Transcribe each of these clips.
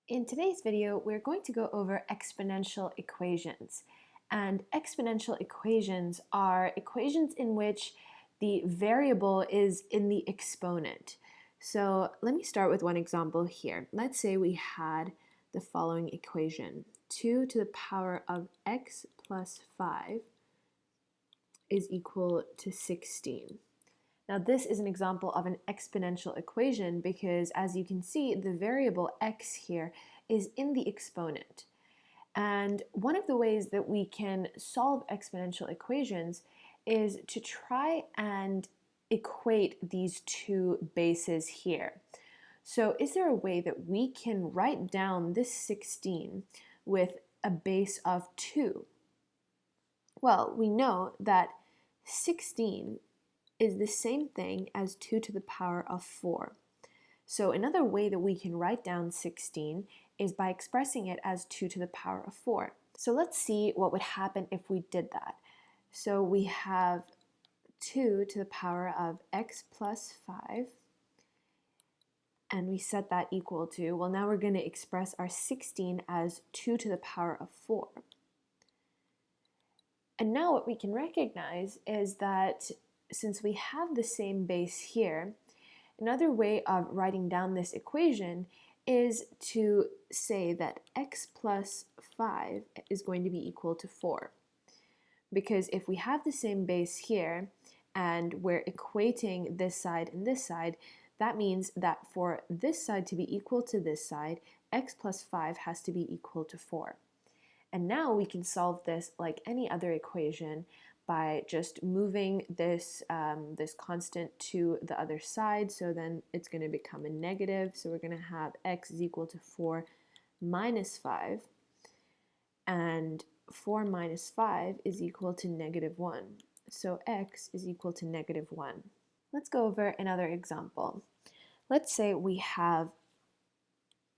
In today's video, we're going to go over exponential equations. And exponential equations are equations in which the variable is in the exponent. So let me start with one example here. Let's say we had the following equation. 2 to the power of x plus 5 is equal to 16. Now this is an example of an exponential equation because, as you can see, the variable x here is in the exponent. And one of the ways that we can solve exponential equations is to try and equate these two bases here. So is there a way that we can write down this 16 with a base of 2? Well, we know that 16 is the same thing as 2 to the power of 4. So another way that we can write down 16 is by expressing it as 2 to the power of 4. So let's see what would happen if we did that. So we have 2 to the power of x plus 5, and we set that equal to, well, now we're going to express our 16 as 2 to the power of 4. And now what we can recognize is that since we have the same base here, another way of writing down this equation is to say that x plus 5 is going to be equal to 4. Because if we have the same base here and we're equating this side and this side, that means that for this side to be equal to this side, x plus 5 has to be equal to 4. And now we can solve this like any other equation by just moving this, this constant to the other side. So then it's going to become a negative. So we're going to have x is equal to 4 minus 5. And 4 minus 5 is equal to negative 1. So x is equal to negative 1. Let's go over another example. Let's say we have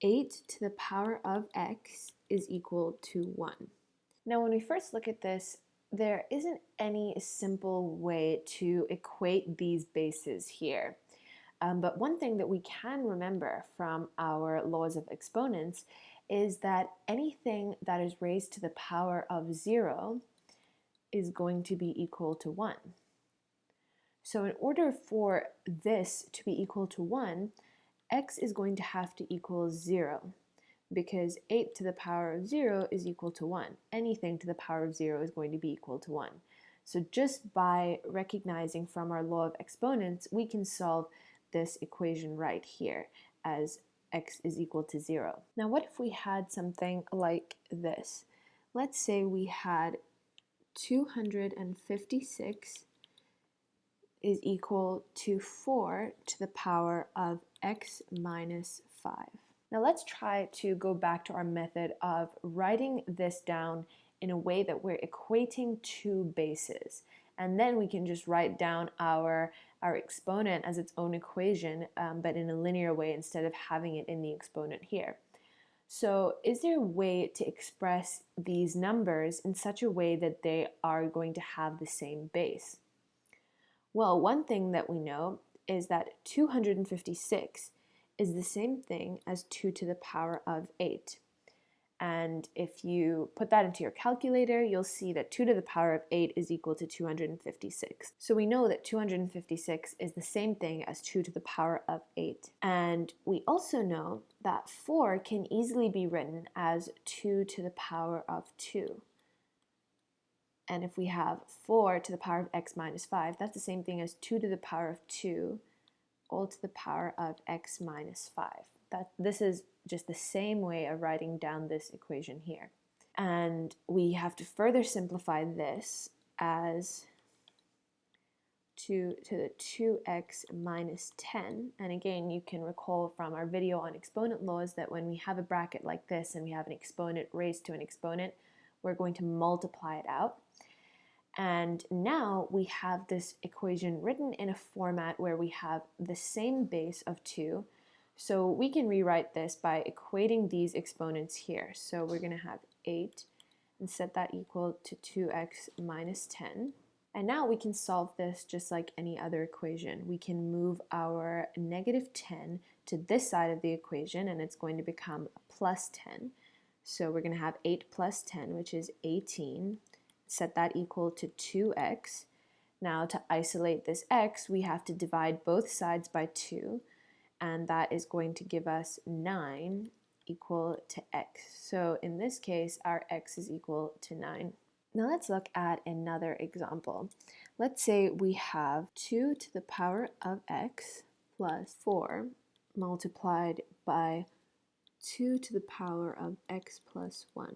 8 to the power of x is equal to 1. Now when we first look at this, there isn't any simple way to equate these bases here. But one thing that we can remember from our laws of exponents is that anything that is raised to the power of 0 is going to be equal to 1. So in order for this to be equal to 1, x is going to have to equal 0. Because 8 to the power of 0 is equal to 1. Anything to the power of 0 is going to be equal to 1. So just by recognizing from our law of exponents, we can solve this equation right here as x is equal to 0. Now what if we had something like this? Let's say we had 256 is equal to 4 to the power of x minus 5. Now let's try to go back to our method of writing this down in a way that we're equating two bases. And then we can just write down our exponent as its own equation, but in a linear way instead of having it in the exponent here. So is there a way to express these numbers in such a way that they are going to have the same base? Well, one thing that we know is that 256 is the same thing as 2 to the power of 8. And if you put that into your calculator, you'll see that 2 to the power of 8 is equal to 256. So we know that 256 is the same thing as 2 to the power of 8. And we also know that 4 can easily be written as 2 to the power of 2. And if we have 4 to the power of x minus 5, that's the same thing as 2 to the power of 2 all to the power of x minus 5. This is just the same way of writing down this equation here. And we have to further simplify this as 2 to the 2x minus 10. And again, you can recall from our video on exponent laws that when we have a bracket like this and we have an exponent raised to an exponent, we're going to multiply it out. And now we have this equation written in a format where we have the same base of 2. So we can rewrite this by equating these exponents here. So we're going to have 8 and set that equal to 2x minus 10. And now we can solve this just like any other equation. We can move our negative 10 to this side of the equation, and it's going to become plus 10. So we're going to have 8 plus 10, which is 18. Set that equal to 2x. Now to isolate this x, we have to divide both sides by 2, and that is going to give us 9 equal to x. So in this case, our x is equal to 9. Now let's look at another example. Let's say we have 2 to the power of x plus 4 multiplied by 2 to the power of x plus 1.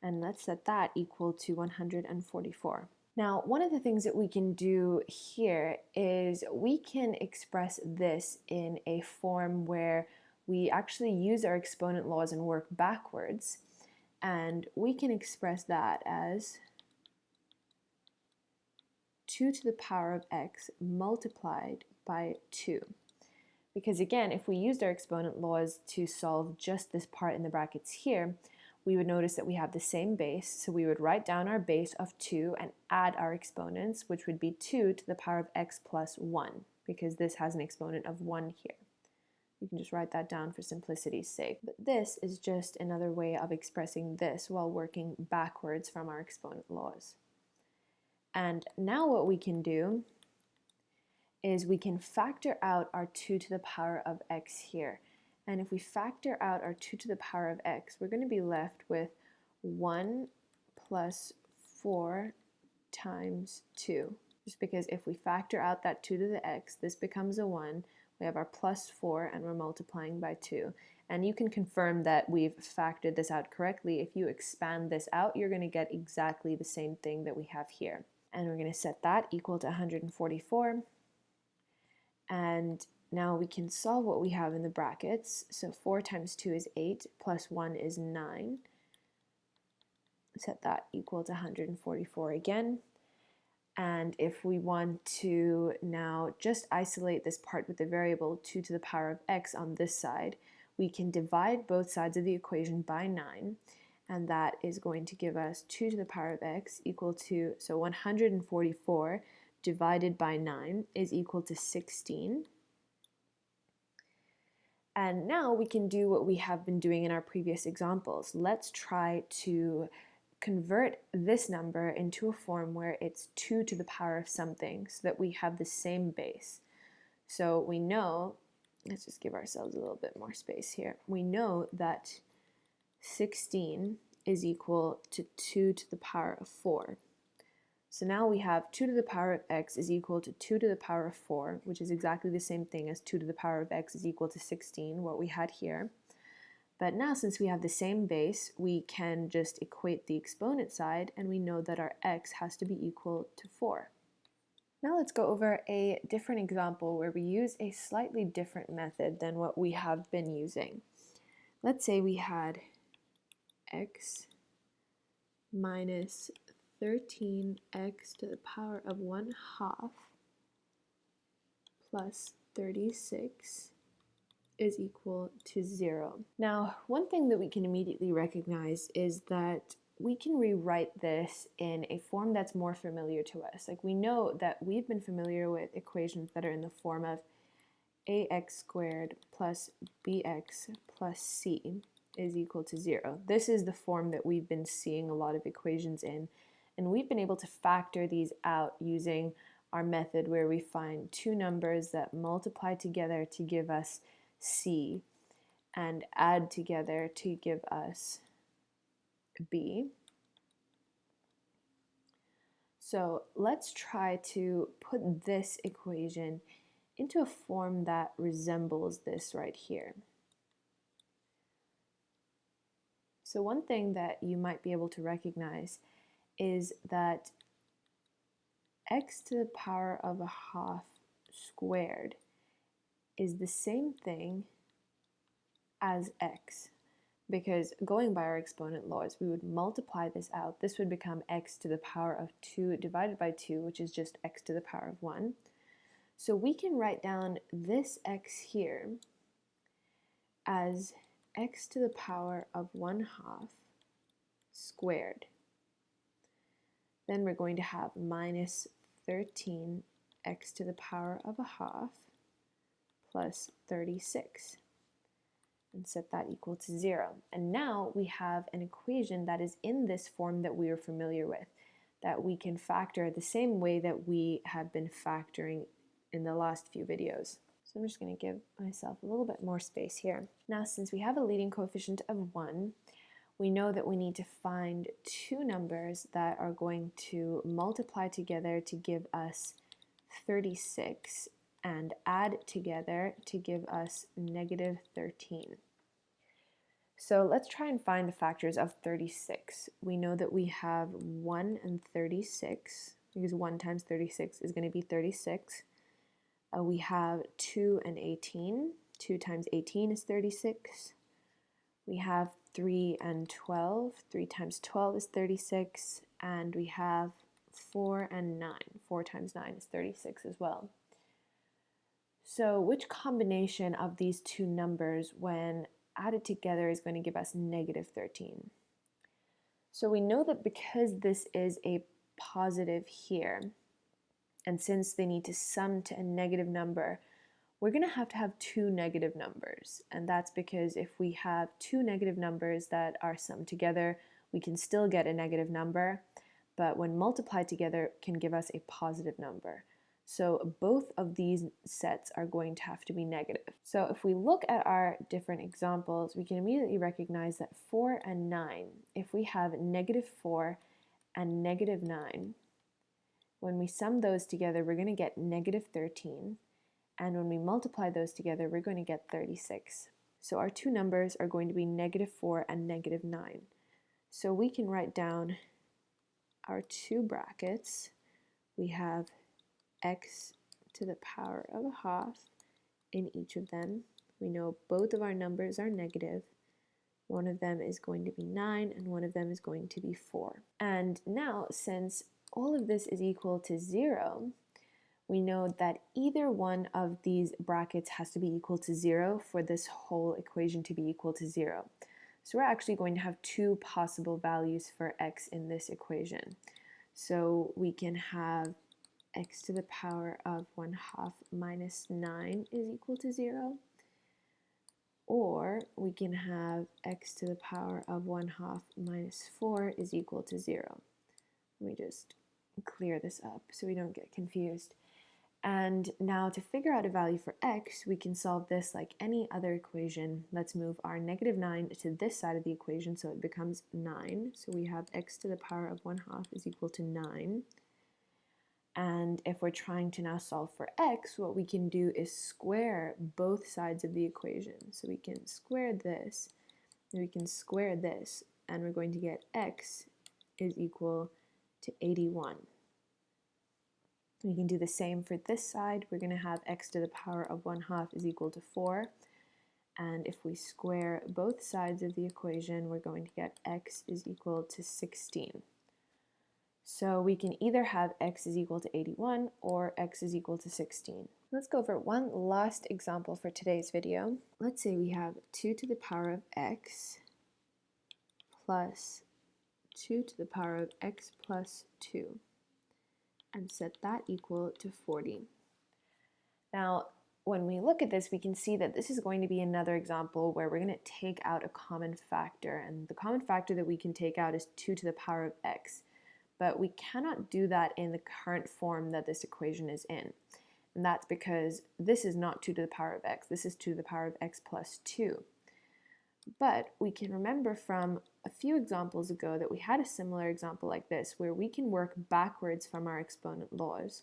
And let's set that equal to 144. Now, one of the things that we can do here is we can express this in a form where we actually use our exponent laws and work backwards. And we can express that as 2 to the power of x multiplied by 2. Because again, if we used our exponent laws to solve just this part in the brackets here, we would notice that we have the same base, so we would write down our base of 2 and add our exponents, which would be 2 to the power of x plus 1, because this has an exponent of 1 here. You can just write that down for simplicity's sake. But this is just another way of expressing this while working backwards from our exponent laws. And now what we can do is we can factor out our 2 to the power of x here. And if we factor out our 2 to the power of x, we're going to be left with 1 plus 4 times 2. Just because if we factor out that 2 to the x, this becomes a 1. We have our plus 4, and we're multiplying by 2. And you can confirm that we've factored this out correctly. If you expand this out, you're going to get exactly the same thing that we have here. And we're going to set that equal to 144. And now we can solve what we have in the brackets. So 4 times 2 is 8, plus 1 is 9. Set that equal to 144 again. And if we want to now just isolate this part with the variable 2 to the power of x on this side, we can divide both sides of the equation by 9. And that is going to give us 2 to the power of x equal to, so 144 divided by 9 is equal to 16. And now we can do what we have been doing in our previous examples. Let's try to convert this number into a form where it's 2 to the power of something so that we have the same base. So we know, let's just give ourselves a little bit more space here. We know that 16 is equal to 2 to the power of 4. So now we have 2 to the power of x is equal to 2 to the power of 4, which is exactly the same thing as 2 to the power of x is equal to 16, what we had here. But now since we have the same base, we can just equate the exponent side, and we know that our x has to be equal to 4. Now let's go over a different example where we use a slightly different method than what we have been using. Let's say we had x minus 13x to the power of 1/2 plus 36 is equal to 0. Now, one thing that we can immediately recognize is that we can rewrite this in a form that's more familiar to us. Like, we know that we've been familiar with equations that are in the form of ax squared plus bx plus c is equal to 0. This is the form that we've been seeing a lot of equations in, and we've been able to factor these out using our method where we find two numbers that multiply together to give us c and add together to give us b. So let's try to put this equation into a form that resembles this right here. So one thing that you might be able to recognize is that x to the power of 1/2 squared is the same thing as x, because going by our exponent laws, we would multiply this out. This would become x to the power of 2 divided by 2, which is just x to the power of 1. So we can write down this x here as x to the power of 1/2 squared. Then we're going to have minus 13x to the power of 1/2 plus 36 and set that equal to 0. And now we have an equation that is in this form that we are familiar with, that we can factor the same way that we have been factoring in the last few videos. So I'm just going to give myself a little bit more space here. Now, since we have a leading coefficient of 1, we know that we need to find two numbers that are going to multiply together to give us 36 and add together to give us negative 13. So let's try and find the factors of 36. We know that we have 1 and 36, because 1 times 36 is going to be 36. We have 2 and 18. 2 times 18 is 36. We have 3 and 12. 3 times 12 is 36. And we have 4 and 9. 4 times 9 is 36 as well. So which combination of these two numbers, when added together, is going to give us negative 13? So we know that because this is a positive here, and since they need to sum to a negative number, we're going to have two negative numbers. And that's because if we have two negative numbers that are summed together, we can still get a negative number, but when multiplied together can give us a positive number. So both of these sets are going to have to be negative. So if we look at our different examples, we can immediately recognize that 4 and 9, if we have negative 4 and negative 9, when we sum those together, we're going to get negative 13. And when we multiply those together, we're going to get 36. So our two numbers are going to be negative 4 and negative 9. So we can write down our two brackets. We have x to the power of a half in each of them. We know both of our numbers are negative. One of them is going to be 9 and one of them is going to be 4. And now, since all of this is equal to 0, we know that either one of these brackets has to be equal to 0 for this whole equation to be equal to 0. So we're actually going to have two possible values for x in this equation. So we can have x to the power of 1/2 minus 9 is equal to 0, or we can have x to the power of 1/2 minus 4 is equal to 0. Let me just clear this up so we don't get confused. And now to figure out a value for x, we can solve this like any other equation. Let's move our negative 9 to this side of the equation so it becomes 9. So we have x to the power of 1/2 is equal to 9. And if we're trying to now solve for x, what we can do is square both sides of the equation. So we can square this, and we can square this, and we're going to get x is equal to 81. We can do the same for this side. We're going to have x to the power of 1/2 is equal to 4. And if we square both sides of the equation, we're going to get x is equal to 16. So we can either have x is equal to 81 or x is equal to 16. Let's go over one last example for today's video. Let's say we have 2 to the power of x plus 2 to the power of x plus 2. And set that equal to 40. Now, when we look at this, we can see that this is going to be another example where we're going to take out a common factor, and the common factor that we can take out is 2 to the power of x. But we cannot do that in the current form that this equation is in. And that's because this is not 2 to the power of x, this is 2 to the power of x plus 2. But we can remember from a few examples ago that we had a similar example like this, where we can work backwards from our exponent laws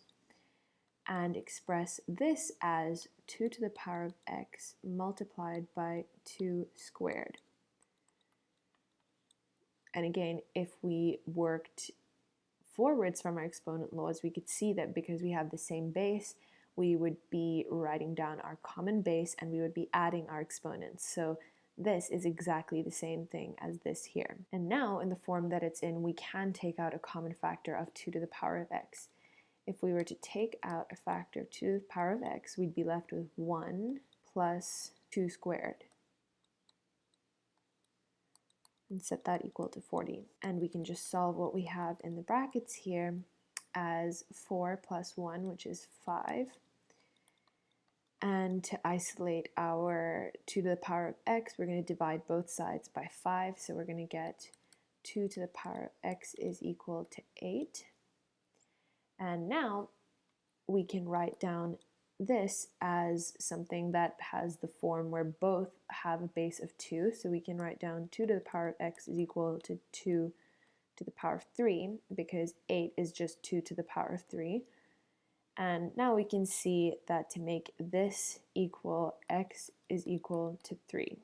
and express this as 2 to the power of x multiplied by 2 squared. And again, if we worked forwards from our exponent laws, we could see that because we have the same base, we would be writing down our common base and we would be adding our exponents. So this is exactly the same thing as this here. And now in the form that it's in, we can take out a common factor of 2 to the power of x. If we were to take out a factor of 2 to the power of x, we'd be left with 1 plus 2 squared. And set that equal to 40. And we can just solve what we have in the brackets here as 4 plus 1, which is 5. And to isolate our 2 to the power of x, we're going to divide both sides by 5. So we're going to get 2 to the power of x is equal to 8. And now we can write down this as something that has the form where both have a base of 2. So we can write down 2 to the power of x is equal to 2 to the power of 3, because 8 is just 2 to the power of 3. And now we can see that to make this equal, x is equal to 3.